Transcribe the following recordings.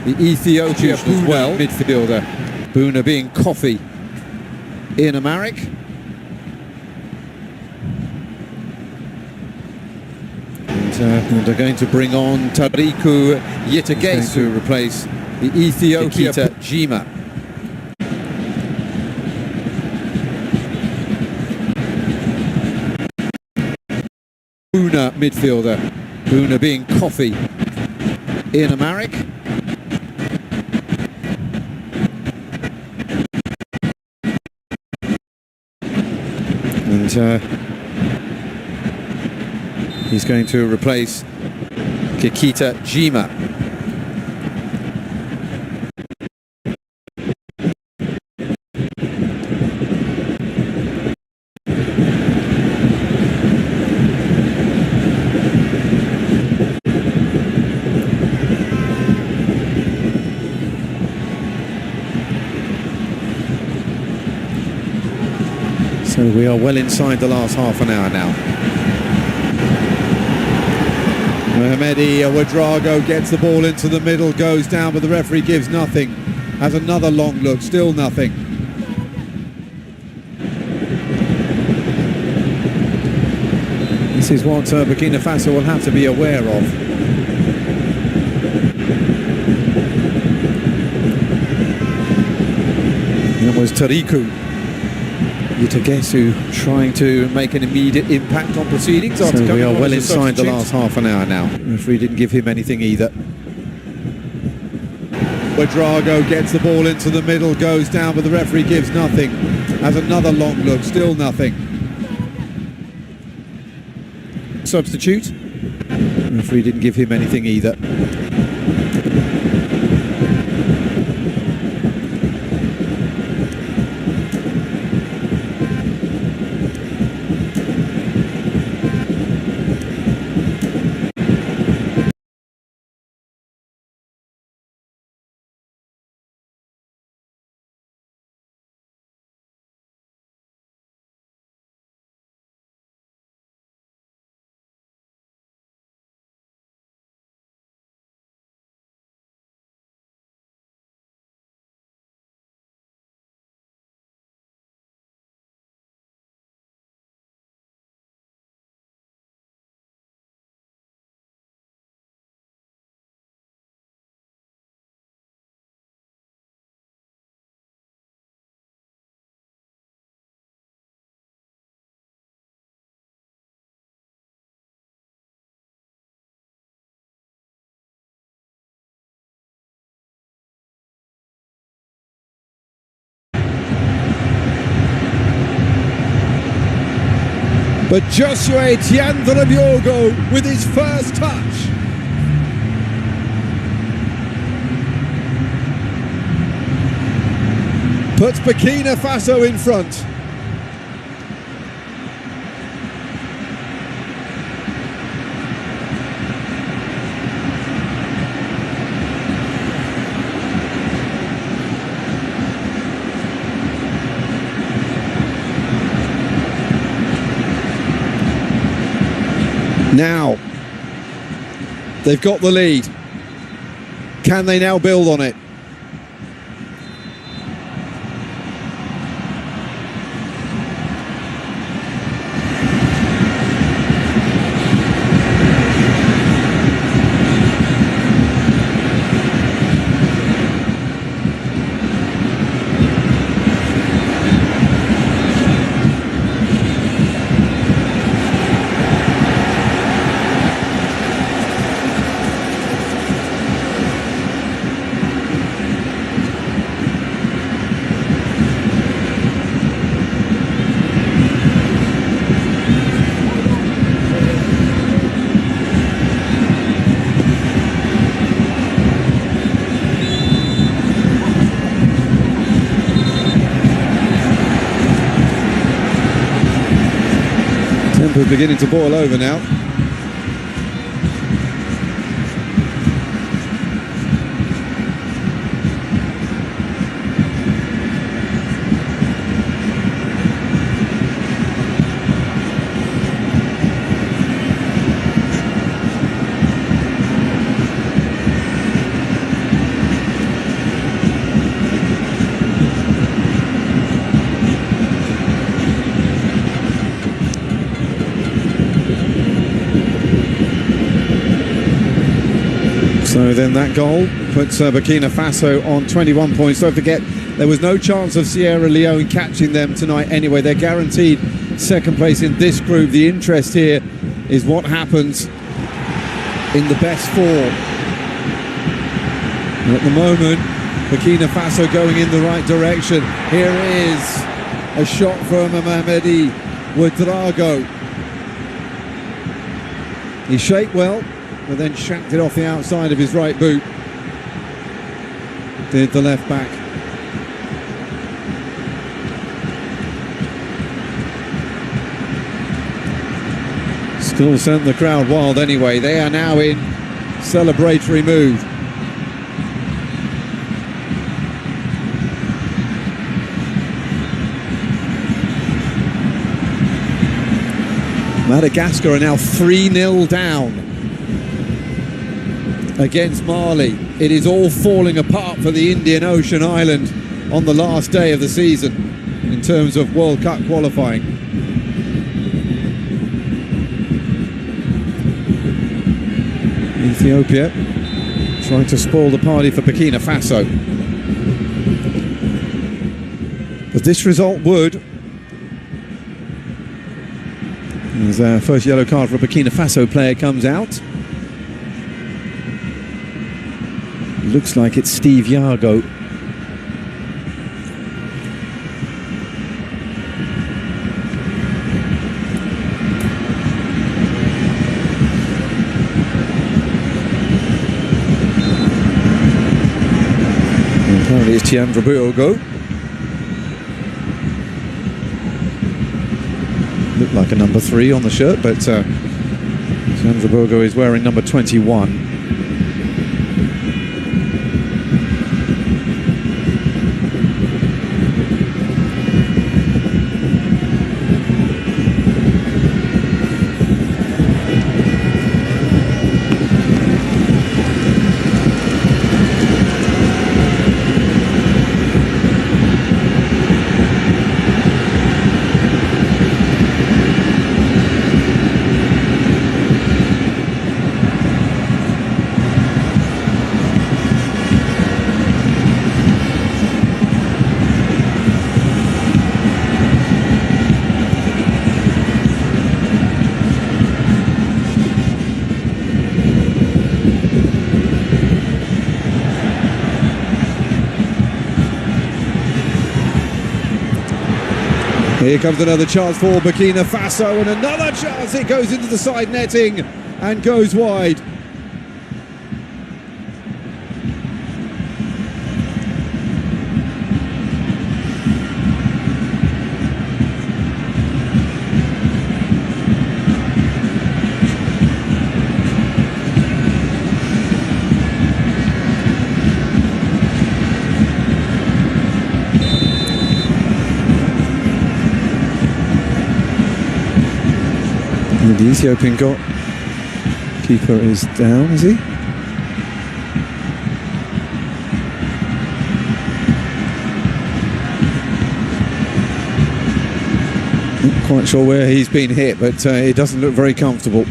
the Ethiopian as well, midfielder. Buna being coffee in Amharic. And they're going to bring on Tariku Yitagesu to replace the Ethiopia Jima. Buna midfielder. Buna being coffee in Amharic. And he's going to replace Kikita Jima. So we are well inside the last half an hour now. Mohamedi Ouedraogo gets the ball into the middle, goes down, but the referee gives nothing. Has another long look, still nothing. This is what Burkina Faso will have to be aware of. That was Tariku Yitagesu trying to make an immediate impact on proceedings. So we are well inside the last half an hour now. The referee didn't give him anything either. Ouedraogo gets the ball into the middle, goes down, but the referee gives nothing. Has another long look, still nothing. Substitute. The referee didn't give him anything either. But Joshua Etienne Nerve-wracking with his first touch. Puts Burkina Faso in front. Now, they've got the lead. Can they now build on it? Tempo's beginning to boil over now. So then that goal puts Burkina Faso on 21 points. Don't forget, there was no chance of Sierra Leone catching them tonight anyway. They're guaranteed second place in this group. The interest here is what happens in the best four. And at the moment, Burkina Faso going in the right direction. Here is a shot from Mamadi Ouedraogo. He shaped well, but then shanked it off the outside of his right boot. Did the left back. Still sent the crowd wild anyway. They are now in celebratory mood. Madagascar are now 3-0 down against Mali. It is all falling apart for the Indian Ocean island on the last day of the season in terms of World Cup qualifying. Ethiopia trying to spoil the party for Burkina Faso. But this result would, as our first yellow card for a Burkina Faso player comes out. Looks like it's Steve Yago. And apparently it's Nerve-wracking. Looked like a number 3 on the shirt, but Nerve-wracking is wearing number 21. Here comes another chance for Burkina Faso, and another chance. It goes into the side netting and goes wide. The Ethiopian keeper is down, is he? Not quite sure where he's been hit, but it doesn't look very comfortable.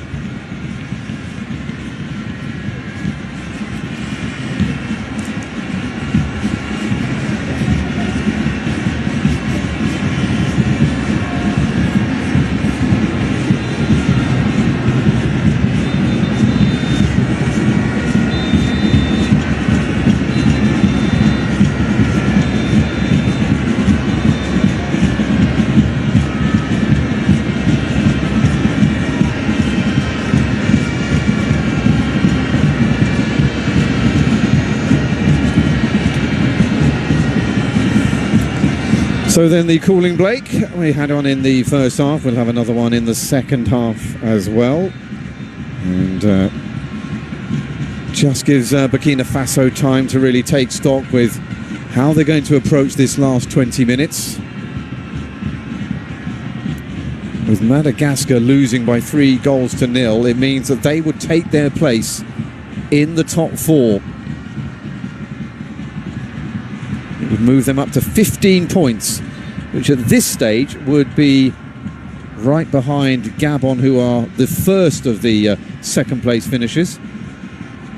So then the cooling break we had on in the first half. We'll have another one in the second half as well. And just gives Burkina Faso time to really take stock with how they're going to approach this last 20 minutes. With Madagascar losing by 3-0, it means that they would take their place in the top 4. It would move them up to 15 points, which at this stage would be right behind Gabon, who are the first of the second place finishers.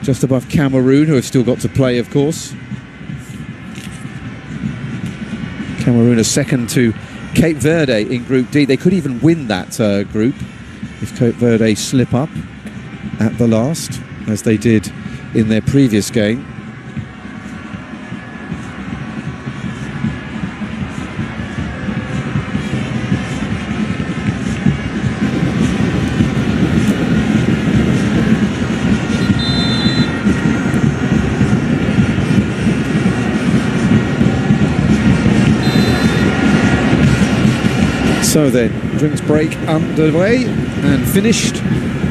just above Cameroon, who have still got to play, of course. Cameroon are second to Cape Verde in Group D. They could even win that group if Cape Verde slip up at the last, as they did in their previous game. So then, drinks break underway and finished.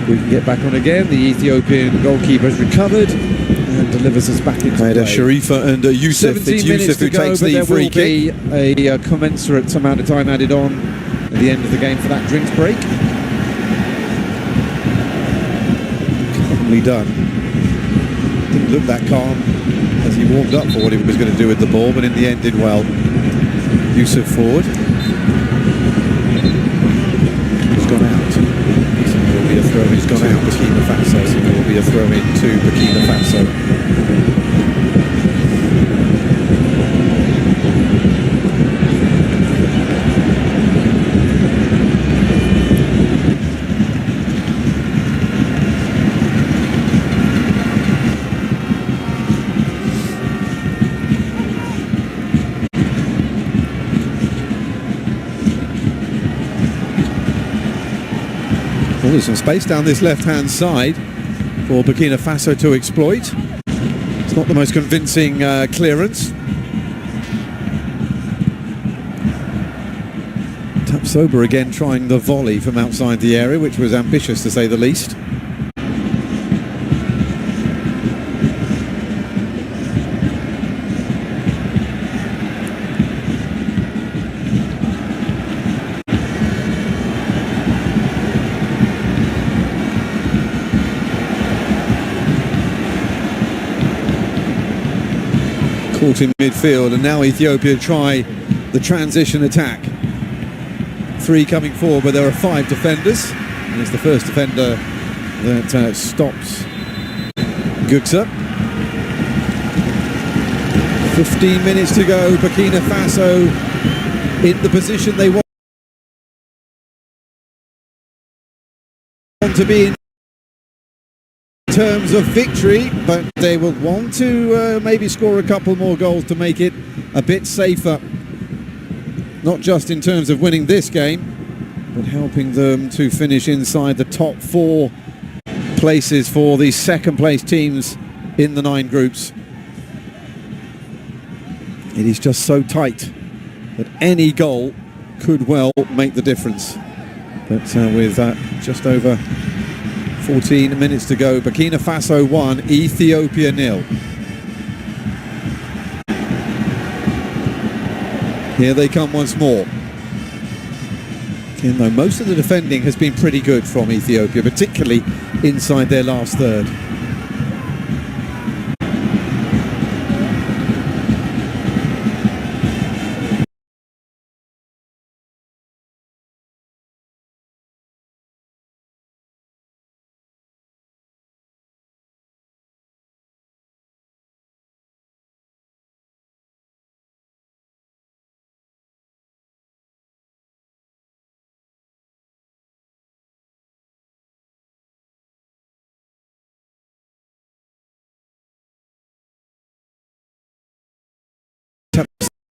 We can get back on again. The Ethiopian goalkeeper has recovered and delivers us back into play. Sharifa and Youssef. It's Youssef who takes the free kick. There will be a commensurate amount of time added on at the end of the game for that drinks break. Calmly done. Didn't look that calm as he warmed up for what he was going to do with the ball, but in the end did well. Youssef forward. Gone out. So there will be a throw in. He's gone out. Burkina Faso. So there will be a throw in to Burkina Faso. Well, there's some space down this left-hand side for Burkina Faso to exploit. It's not the most convincing clearance. Tapsoba again trying the volley from outside the area, which was ambitious to say the least. Caught in midfield, and now Ethiopia try the transition attack. 3 coming forward, but there are 5 defenders, and it's the first defender that stops Guksa. 15 minutes to go. Burkina Faso in the position they want to be in terms of victory, but they will want to maybe score a couple more goals to make it a bit safer, not just in terms of winning this game, but helping them to finish inside the top 4 places for the second place teams in the 9 groups. It is just so tight that any goal could well make the difference, but with just over 14 minutes to go, Burkina Faso 1, Ethiopia 0. Here they come once more. Again, though, most of the defending has been pretty good from Ethiopia, particularly inside their last third.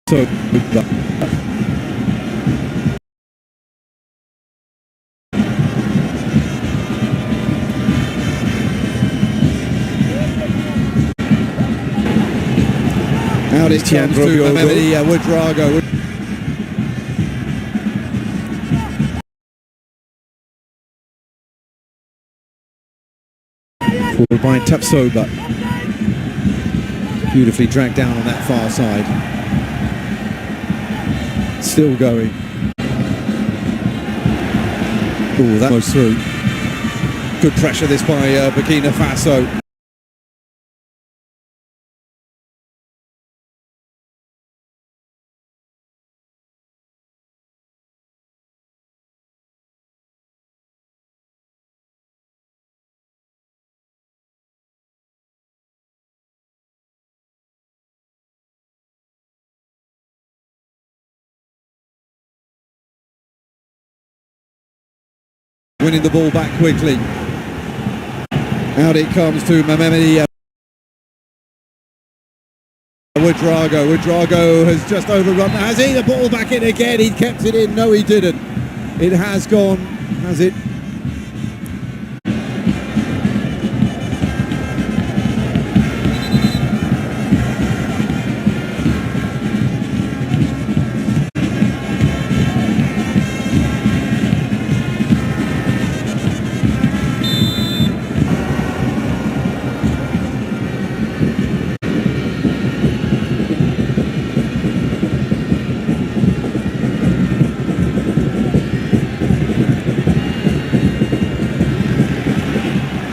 So out is chance to Mehmedi Ouedraogo. Forward by Tapsoba. Beautifully dragged down on that far side. Still going. Oh, that goes through. Good pressure this by Burkina Faso. winning the ball back quickly. Out it comes to Mamemedi Ouedraogo has just overrun. Has he the ball back in again? He kept it in. No, he didn't. It has gone. Has it?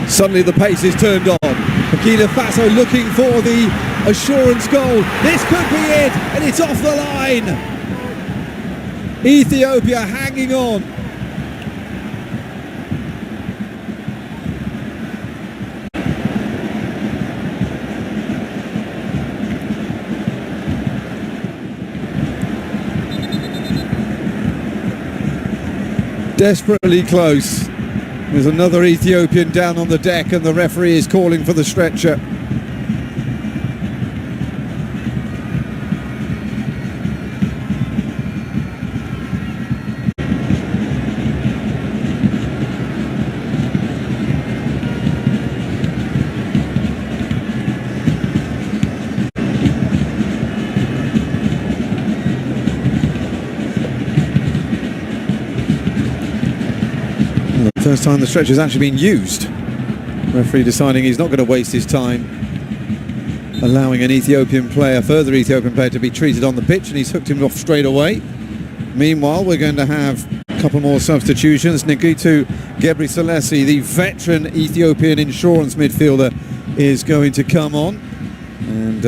Suddenly the pace is turned on. Burkina Faso looking for the assurance goal. This could be it, and it's off the line. Ethiopia hanging on. Desperately close. There's another Ethiopian down on the deck and the referee is calling for the stretcher. First time the stretcher has actually been used. Referee deciding he's not going to waste his time, allowing an further Ethiopian player to be treated on the pitch, and he's hooked him off straight away. Meanwhile, we're going to have a couple more substitutions. Negutu Gebreselassie, the veteran Ethiopian insurance midfielder, is going to come on, and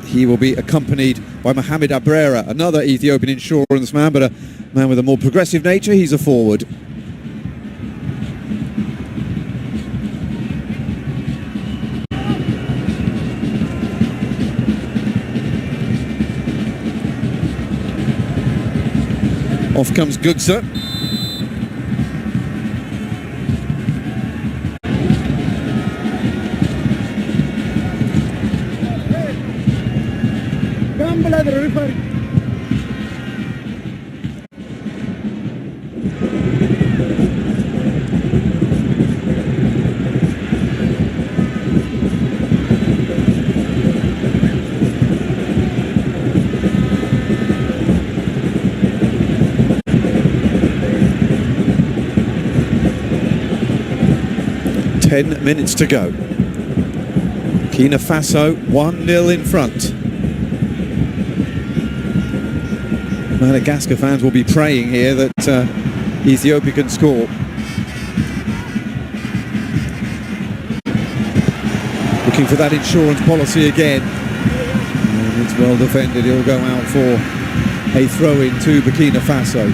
he will be accompanied by Mohamed Abrera, another Ethiopian insurance man, but a man with a more progressive nature. He's a forward. Off comes Gugsa. Minutes to go. Burkina Faso 1-0 in front. Madagascar fans will be praying here that Ethiopia can score. Looking for that insurance policy again. And it's well defended. He'll go out for a throw-in to Burkina Faso.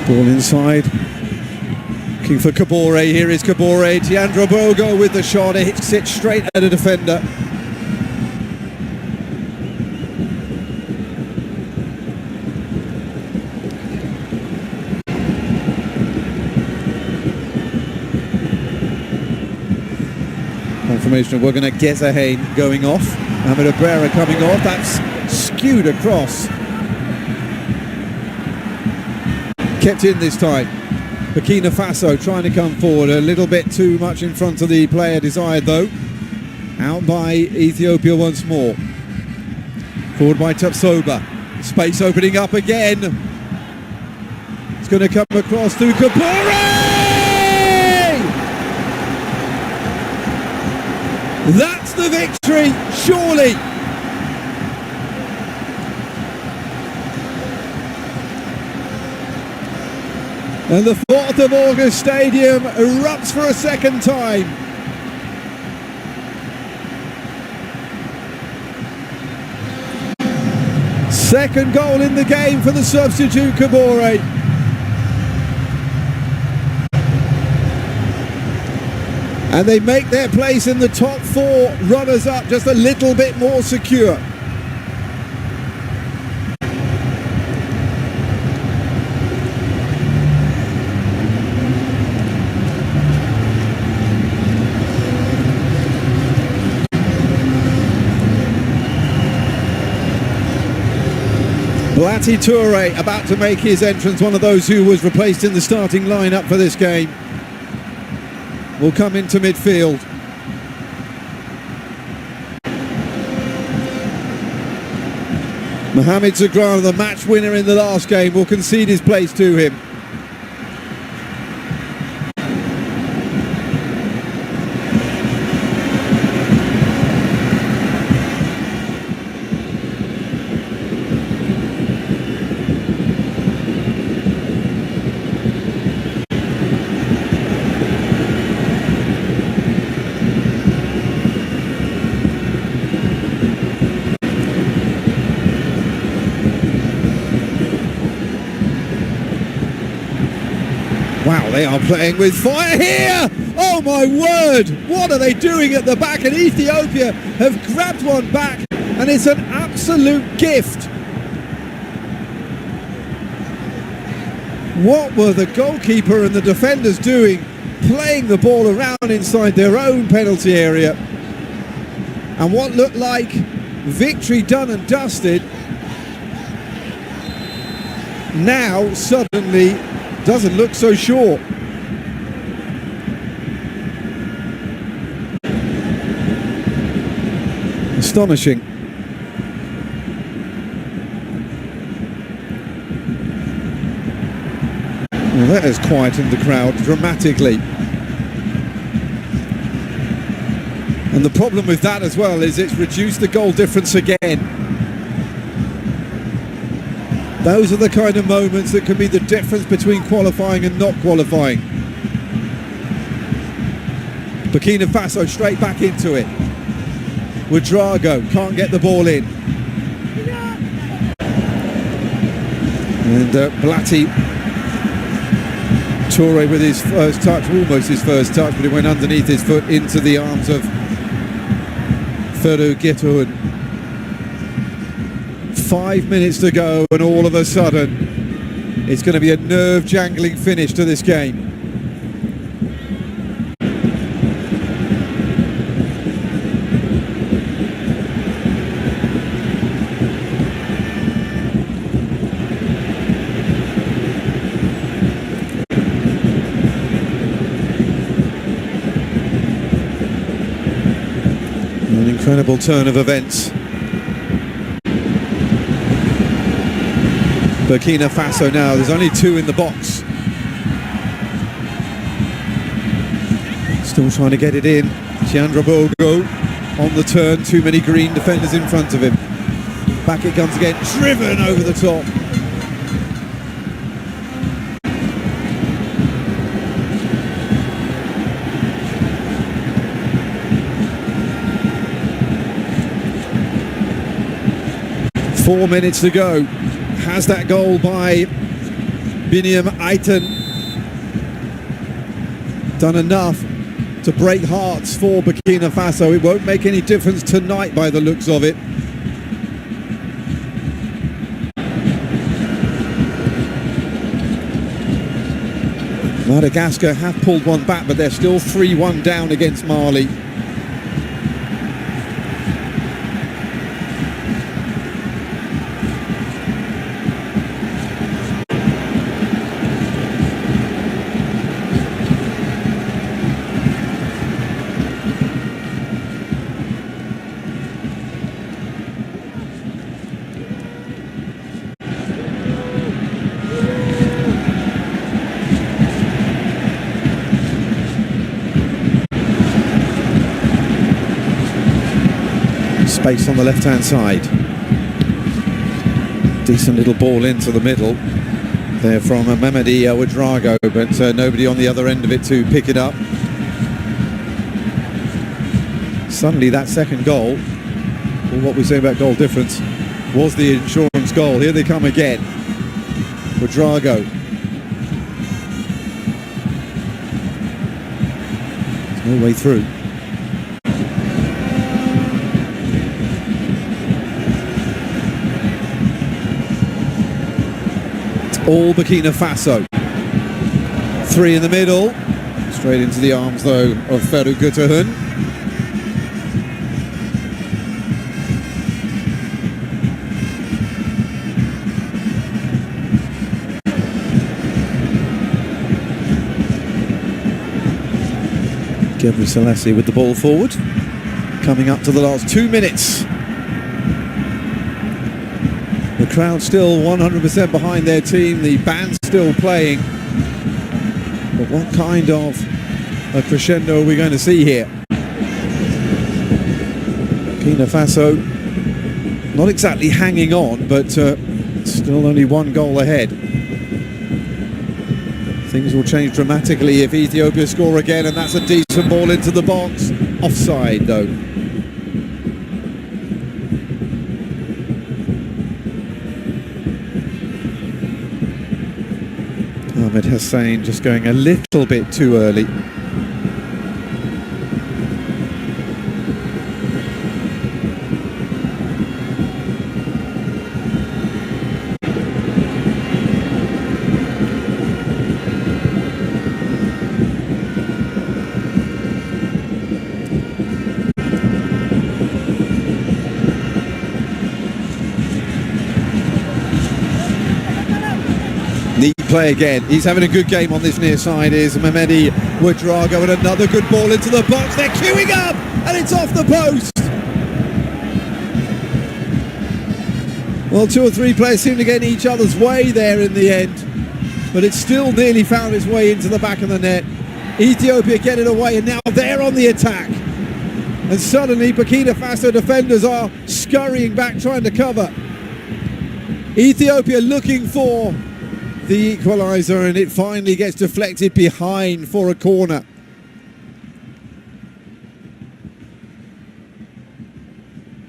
Ball inside. Looking for Kabore. Here is Kabore. Tiandra Bogo with the shot. It sits straight at a defender. Confirmation of Wagner Gezahane going off. Mohamed Abrera coming off. That's skewed across. Kept in this time. Burkina Faso trying to come forward a little bit too much in front of the player desired though. Out by Ethiopia once more. Forward by Tapsoba. Space opening up again. It's going to come across to Kabore! That's the victory, surely. And the 4th of August Stadium erupts for a second time. Second goal in the game for the substitute Kabore. And they make their place in the top four, runners up just a little bit more secure. Blati Toure about to make his entrance, one of those who was replaced in the starting lineup for this game, will come into midfield. Mohamed Zagrana, the match winner in the last game, will concede his place to him. Wow, they are playing with fire here! Oh my word! What are they doing at the back? And Ethiopia have grabbed one back, and it's an absolute gift. What were the goalkeeper and the defenders doing, playing the ball around inside their own penalty area? And what looked like victory done and dusted, now suddenly doesn't look so sure. Astonishing. Well, that has quietened the crowd dramatically. And the problem with that as well is it's reduced the goal difference again. Those are the kind of moments that can be the difference between qualifying and not qualifying. Burkina Faso straight back into it. Ouedraogo can't get the ball in. And Blati Toure with his first touch, almost his first touch, but it went underneath his foot into the arms of Ferru Gitoun. 5 minutes to go, and all of a sudden it's going to be a nerve-jangling finish to this game. An incredible turn of events. Burkina Faso now, there's only two in the box. Still trying to get it in. Ouedraogo on the turn, too many green defenders in front of him. Back it comes again, driven over the top. Four minutes to go. Has that goal by Biniam Aitan done enough to break hearts for Burkina Faso? It won't make any difference tonight by the looks of it. Madagascar have pulled one back, but they're still 3-1 down against Mali. Space on the left-hand side. Decent little ball into the middle there from Mamadi Ouedraogo, but nobody on the other end of it to pick it up. Suddenly that second goal, well, what we say about goal difference, was the insurance goal. Here they come again. Ouedraogo. No way through. It's all Burkina Faso. 3 in the middle. Straight into the arms, though, of Ferru Gutahun. Gebru Selassie with the ball forward. Coming up to the last 2 minutes. The crowd still 100% behind their team. The band's still playing. But what kind of a crescendo are we going to see here? Burkina Faso not exactly hanging on, but still only 1 goal ahead. Things will change dramatically if Ethiopia score again, and that's a decent ball into the box. Offside, though. Ahmed Hussein just going a little bit too early. Neat play again. He's having a good game on this near side. Is Mehmedi Ouedraogo, and another good ball into the box. They're queuing up, and it's off the post. Well, 2 or 3 players seem to get in each other's way there in the end, but it still nearly found its way into the back of the net. Ethiopia get it away, and now they're on the attack. And suddenly Burkina Faso defenders are scurrying back, trying to cover. Ethiopia looking for the equaliser, and it finally gets deflected behind for a corner.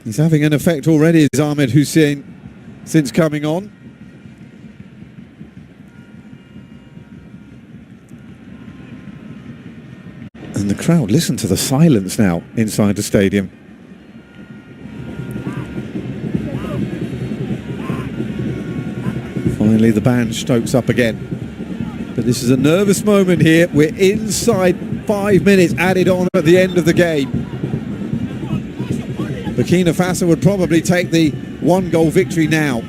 He's having an effect already, is Ahmed Hussein, since coming on. And the crowd, listen to the silence now inside the stadium. Finally the band stokes up again. But this is a nervous moment here. We're inside 5 minutes added on at the end of the game. Burkina Faso would probably take the 1-goal victory now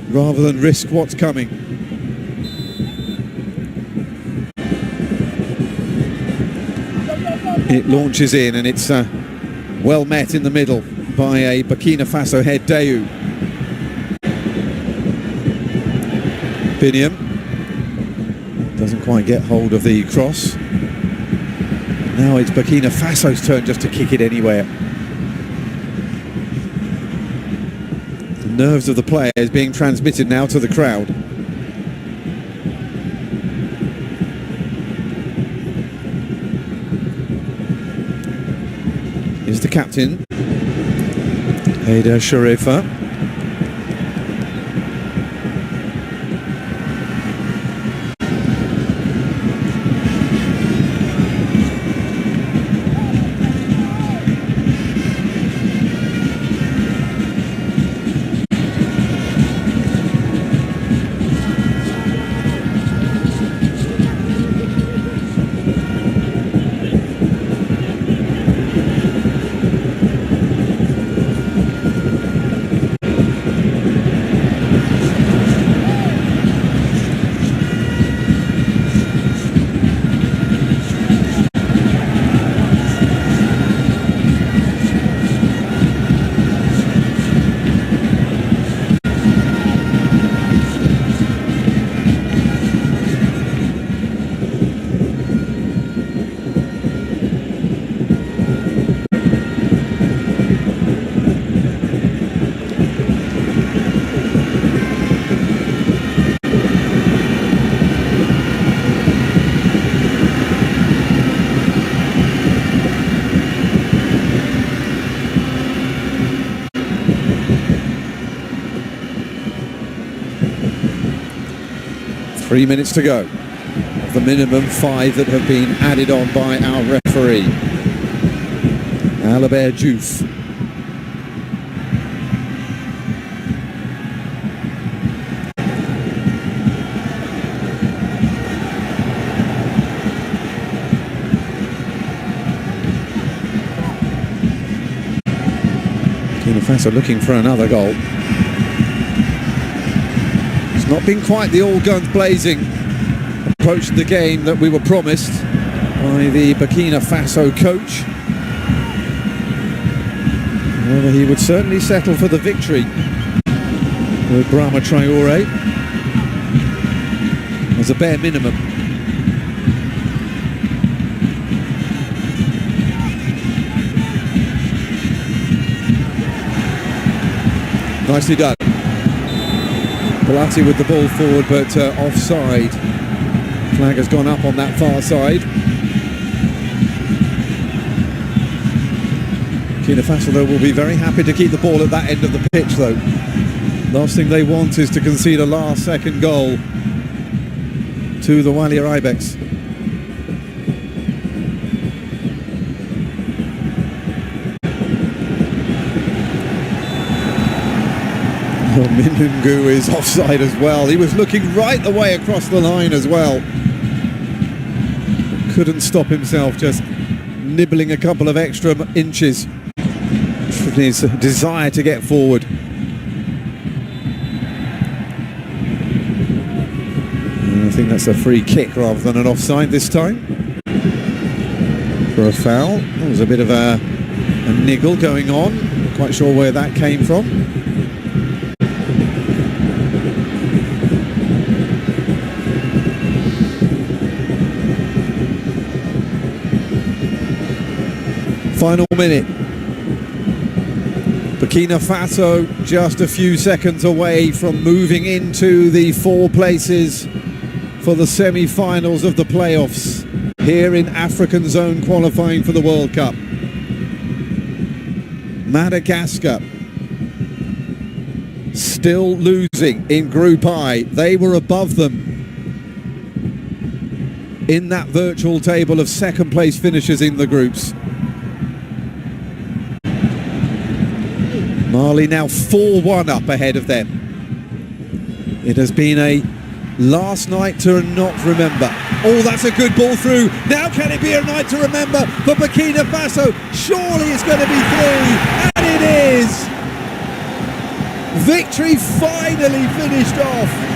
rather than risk what's coming. It launches in, and it's well met in the middle by a Burkina Faso head, Dayu. Biniam doesn't quite get hold of the cross. Now it's Burkina Faso's turn just to kick it anywhere. The nerves of the players being transmitted now to the crowd. Here's the captain, Haider Sharifa. Three minutes to go. the minimum 5 that have been added on by our referee, Albert Diouf. Burkina Faso looking for another goal. It's not been quite the all guns blazing approach to the game that we were promised by the Burkina Faso coach. However, he would certainly settle for the victory with Brahma Traore as a bare minimum. Nicely done. Pilati with the ball forward, but offside. Flag has gone up on that far side. Burkina Faso, though, will be very happy to keep the ball at that end of the pitch, though. Last thing they want is to concede a last-second goal to the Walier Ibex. Oh, Minungu is offside as well. He was looking right the way across the line as well. Couldn't stop himself, just nibbling a couple of extra inches from his desire to get forward. And I think that's a free kick rather than an offside this time. For a foul. There was a bit of a niggle going on. Not quite sure where that came from. Final minute. Burkina Faso just a few seconds away from moving into the 4 places for the semi-finals of the playoffs here in African zone qualifying for the World Cup. Madagascar still losing in Group I. They were above them in that virtual table of second place finishers in the groups. Mali now 4-1 up ahead of them. It has been a last night to not remember. Oh, that's a good ball through. Now can it be a night to remember for Burkina Faso? Surely it's going to be through. And it is. Victory finally finished off.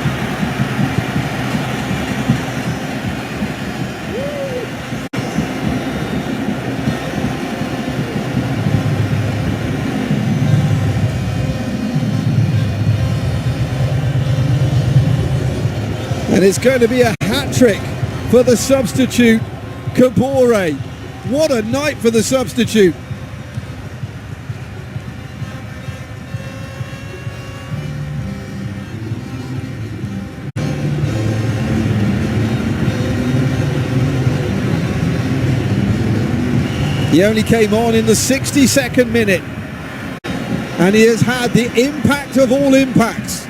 And it's going to be a hat-trick for the substitute, Kabore. What a night for the substitute. He only came on in the 62nd minute. And he has had the impact of all impacts.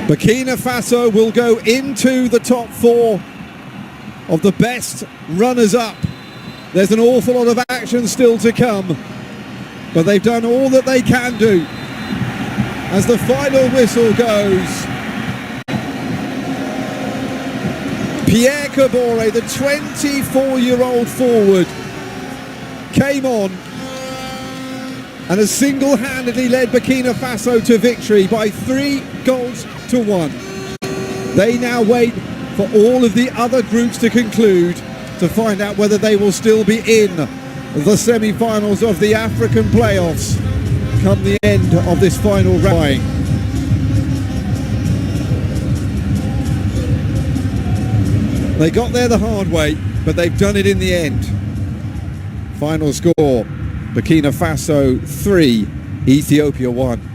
Burkina Faso will go into the top 4 of the best runners-up. There's an awful lot of action still to come, but they've done all that they can do. As the final whistle goes, Pierre Kabore, the 24-year-old forward, came on and has single-handedly led Burkina Faso to victory by 3-1. They now wait for all of the other groups to conclude to find out whether they will still be in the semi-finals of the African playoffs come the end of this final round. They got there the hard way, but they've done it in the end. Final score, Burkina Faso 3, Ethiopia 1.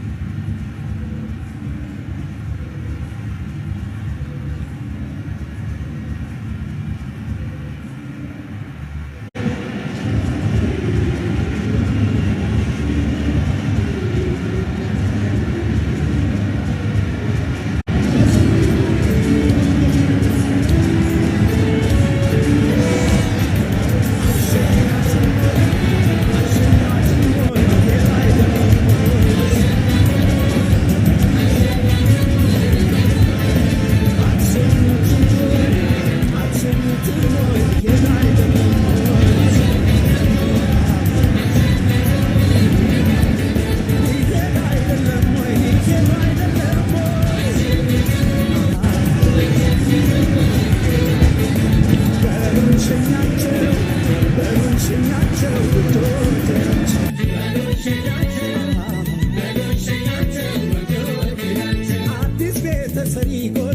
Sarigo